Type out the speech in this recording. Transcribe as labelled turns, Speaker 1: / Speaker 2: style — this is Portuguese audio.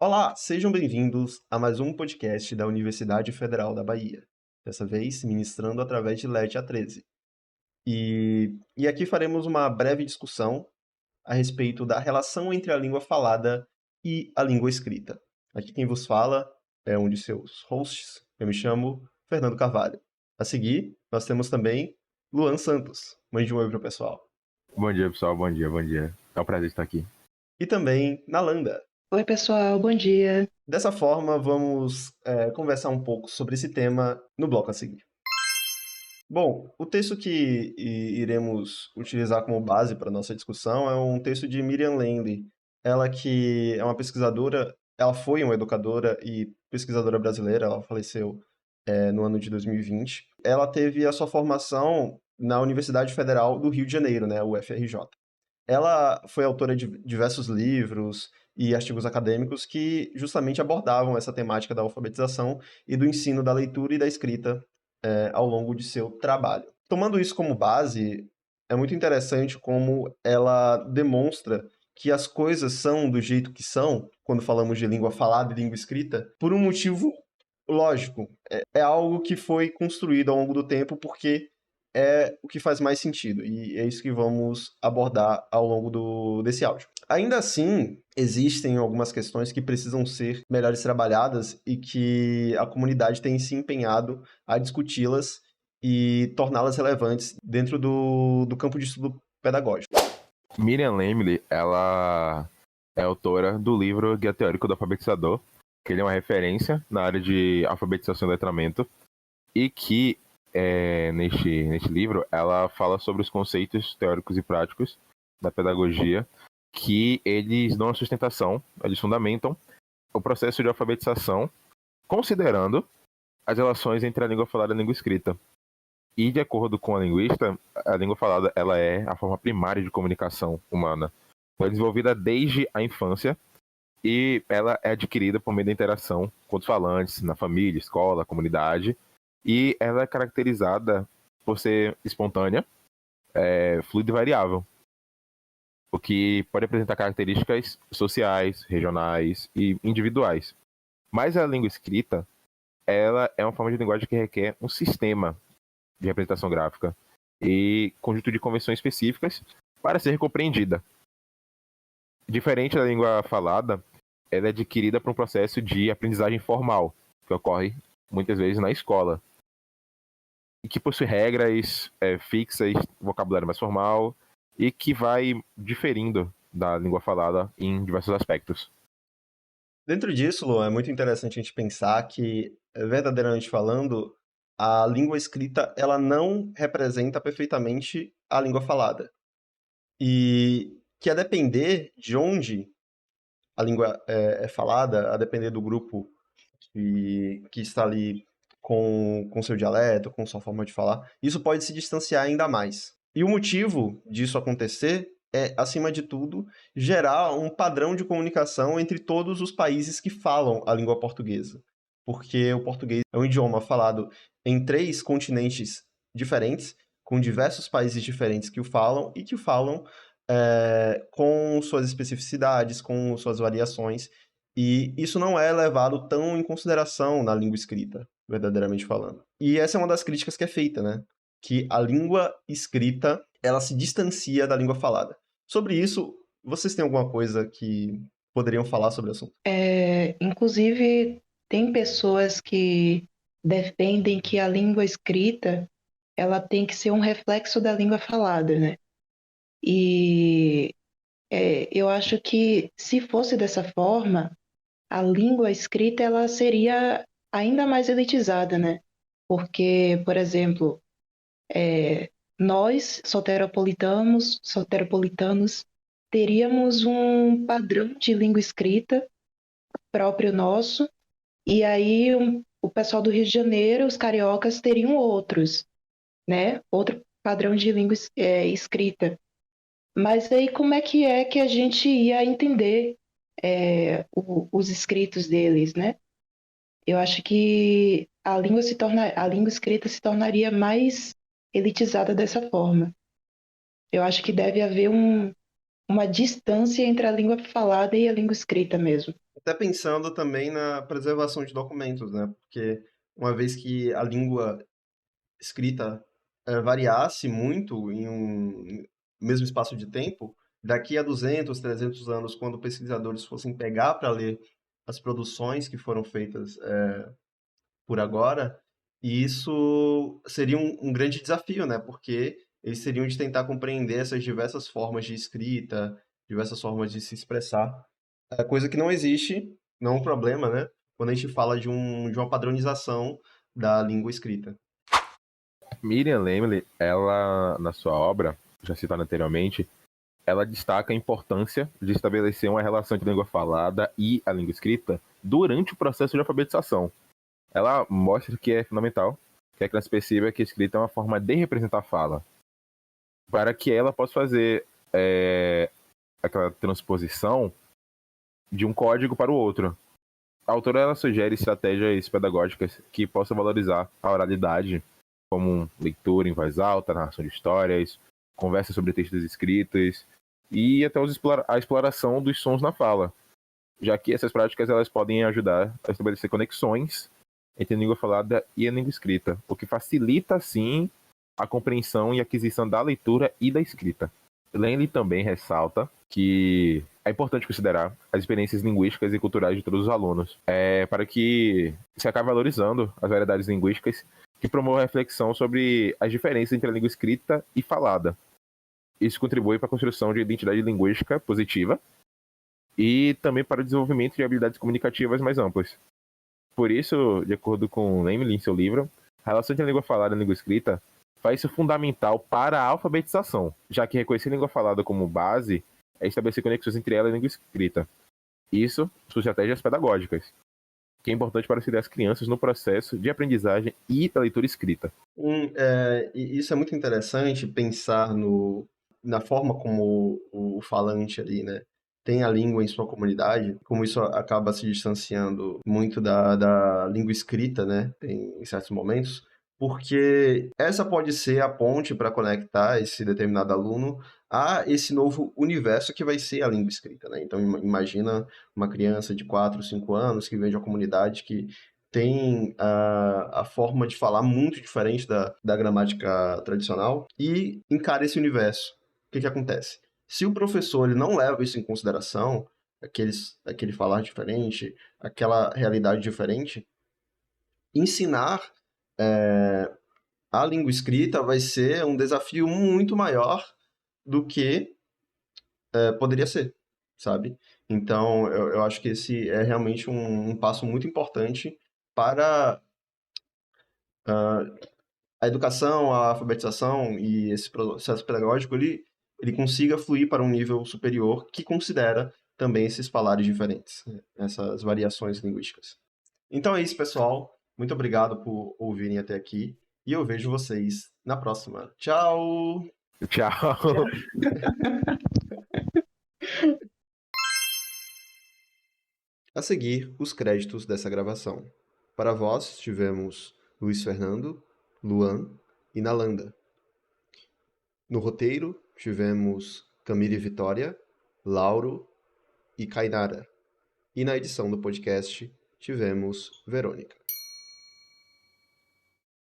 Speaker 1: Olá, sejam bem-vindos a mais um podcast da Universidade Federal da Bahia. Dessa vez, ministrando através de LED A13. E aqui faremos uma breve discussão a respeito da relação entre a língua falada e a língua escrita. Aqui quem vos fala é um de seus hosts. Eu me chamo Fernando Carvalho. A seguir, nós temos também Luan Santos. Mande um oi pro pessoal.
Speaker 2: Bom dia, pessoal. Bom dia, bom dia. É um prazer estar aqui.
Speaker 1: E também Nalanda.
Speaker 3: Oi, pessoal, bom dia.
Speaker 1: Dessa forma, vamos conversar um pouco sobre esse tema no bloco a seguir. Bom, o texto que iremos utilizar como base para a nossa discussão é um texto de Miriam Lendley. Ela que é uma pesquisadora, ela foi uma educadora e pesquisadora brasileira, ela faleceu no ano de 2020. Ela teve a sua formação na Universidade Federal do Rio de Janeiro, né, UFRJ. Ela foi autora de diversos livros e artigos acadêmicos que justamente abordavam essa temática da alfabetização e do ensino da leitura e da escrita ao longo de seu trabalho. Tomando isso como base, é muito interessante como ela demonstra que as coisas são do jeito que são, quando falamos de língua falada e língua escrita, por um motivo lógico. É algo que foi construído ao longo do tempo porque é o que faz mais sentido, e é isso que vamos abordar ao longo desse áudio. Ainda assim, existem algumas questões que precisam ser melhores trabalhadas e que a comunidade tem se empenhado a discuti-las e torná-las relevantes dentro do campo de estudo pedagógico.
Speaker 2: Miriam Lendley, ela é autora do livro Guia Teórico do Alfabetizador, que ele é uma referência na área de alfabetização e letramento, e que neste livro ela fala sobre os conceitos teóricos e práticos da pedagogia, que eles dão a sustentação, eles fundamentam o processo de alfabetização, considerando as relações entre a língua falada e a língua escrita. E, de acordo com a linguista, a língua falada ela é a forma primária de comunicação humana. Foi desenvolvida desde a infância e ela é adquirida por meio da interação com os falantes, na família, escola, comunidade. E ela é caracterizada por ser espontânea, fluida e variável, o que pode apresentar características sociais, regionais e individuais. Mas a língua escrita, ela é uma forma de linguagem que requer um sistema de representação gráfica e conjunto de convenções específicas para ser compreendida. Diferente da língua falada, ela é adquirida por um processo de aprendizagem formal, que ocorre muitas vezes na escola, e que possui regras fixas, vocabulário mais formal, e que vai diferindo da língua falada em diversos aspectos.
Speaker 1: Dentro disso, Lu, é muito interessante a gente pensar que, verdadeiramente falando, a língua escrita ela não representa perfeitamente a língua falada. E que a depender de onde a língua é falada, a depender do grupo que está ali com seu dialeto, com sua forma de falar, isso pode se distanciar ainda mais. E o motivo disso acontecer é, acima de tudo, gerar um padrão de comunicação entre todos os países que falam a língua portuguesa. Porque o português é um idioma falado em 3 continentes diferentes, com diversos países diferentes que o falam e que o falam com suas especificidades, com suas variações, e isso não é levado tão em consideração na língua escrita, verdadeiramente falando. E essa é uma das críticas que é feita, né? Que a língua escrita, ela se distancia da língua falada. Sobre isso, vocês têm alguma coisa que poderiam falar sobre o assunto?
Speaker 3: Inclusive, tem pessoas que defendem que a língua escrita ela tem que ser um reflexo da língua falada, né? E eu acho que se fosse dessa forma, a língua escrita ela seria ainda mais elitizada, né? Porque, por exemplo, nós, soteropolitanos, teríamos um padrão de língua escrita próprio nosso, e aí o pessoal do Rio de Janeiro, os cariocas, teriam outros, né? Outro padrão de língua escrita. Mas aí como é que a gente ia entender os escritos deles, né? Eu acho que a língua escrita se tornaria mais elitizada dessa forma. Eu acho que deve haver uma distância entre a língua falada e a língua escrita mesmo.
Speaker 1: Até pensando também na preservação de documentos, né? Porque uma vez que a língua escrita variasse muito em um mesmo espaço de tempo, daqui a 200, 300 anos, quando pesquisadores fossem pegar para ler as produções que foram feitas por agora, e isso seria um grande desafio, né? Porque eles teriam de tentar compreender essas diversas formas de escrita, diversas formas de se expressar. É coisa que não existe, não é um problema, né? Quando a gente fala de uma padronização da língua escrita.
Speaker 2: Miriam Lemley, ela, na sua obra, já citada anteriormente, ela destaca a importância de estabelecer uma relação entre a língua falada e a língua escrita durante o processo de alfabetização. Ela mostra que é fundamental que a criança perceba que a escrita é uma forma de representar a fala, para que ela possa fazer aquela transposição de um código para o outro. A autora ela sugere estratégias pedagógicas que possam valorizar a oralidade, como leitura em voz alta, narração de histórias, conversa sobre textos escritos e até a exploração dos sons na fala, já que essas práticas elas podem ajudar a estabelecer conexões entre a língua falada e a língua escrita, o que facilita, assim, a compreensão e aquisição da leitura e da escrita. Lenley também ressalta que é importante considerar as experiências linguísticas e culturais de todos os alunos, para que se acabe valorizando as variedades linguísticas que promovam a reflexão sobre as diferenças entre a língua escrita e falada. Isso contribui para a construção de identidade linguística positiva e também para o desenvolvimento de habilidades comunicativas mais amplas. Por isso, de acordo com Lemley em seu livro, a relação entre a língua falada e a língua escrita faz isso fundamental para a alfabetização, já que reconhecer a língua falada como base é estabelecer conexões entre ela e a língua escrita. Isso são estratégias pedagógicas, que é importante para auxiliar as crianças no processo de aprendizagem e da leitura escrita.
Speaker 1: E isso é muito interessante pensar na forma como o falante ali, né, tem a língua em sua comunidade, como isso acaba se distanciando muito da língua escrita, né, em certos momentos, porque essa pode ser a ponte para conectar esse determinado aluno a esse novo universo que vai ser a língua escrita, né? Então imagina uma criança de 4, 5 anos que vem de uma comunidade que tem a forma de falar muito diferente da gramática tradicional e encara esse universo. O que que acontece? Se o professor ele não leva isso em consideração, aquele falar diferente, aquela realidade diferente, ensinar a língua escrita vai ser um desafio muito maior do que poderia ser, sabe? Então, eu acho que esse é realmente um passo muito importante para a educação, a alfabetização e esse processo pedagógico, ele consiga fluir para um nível superior que considera também esses falares diferentes, né? Essas variações linguísticas. Então é isso, pessoal. Muito obrigado por ouvirem até aqui e eu vejo vocês na próxima. Tchau!
Speaker 2: Tchau!
Speaker 1: A seguir, os créditos dessa gravação. Para a voz, tivemos Luiz Fernando, Luan e Nalanda. No roteiro, tivemos Camille Vitória, Lauro e Kainara. E na edição do podcast, tivemos Verônica.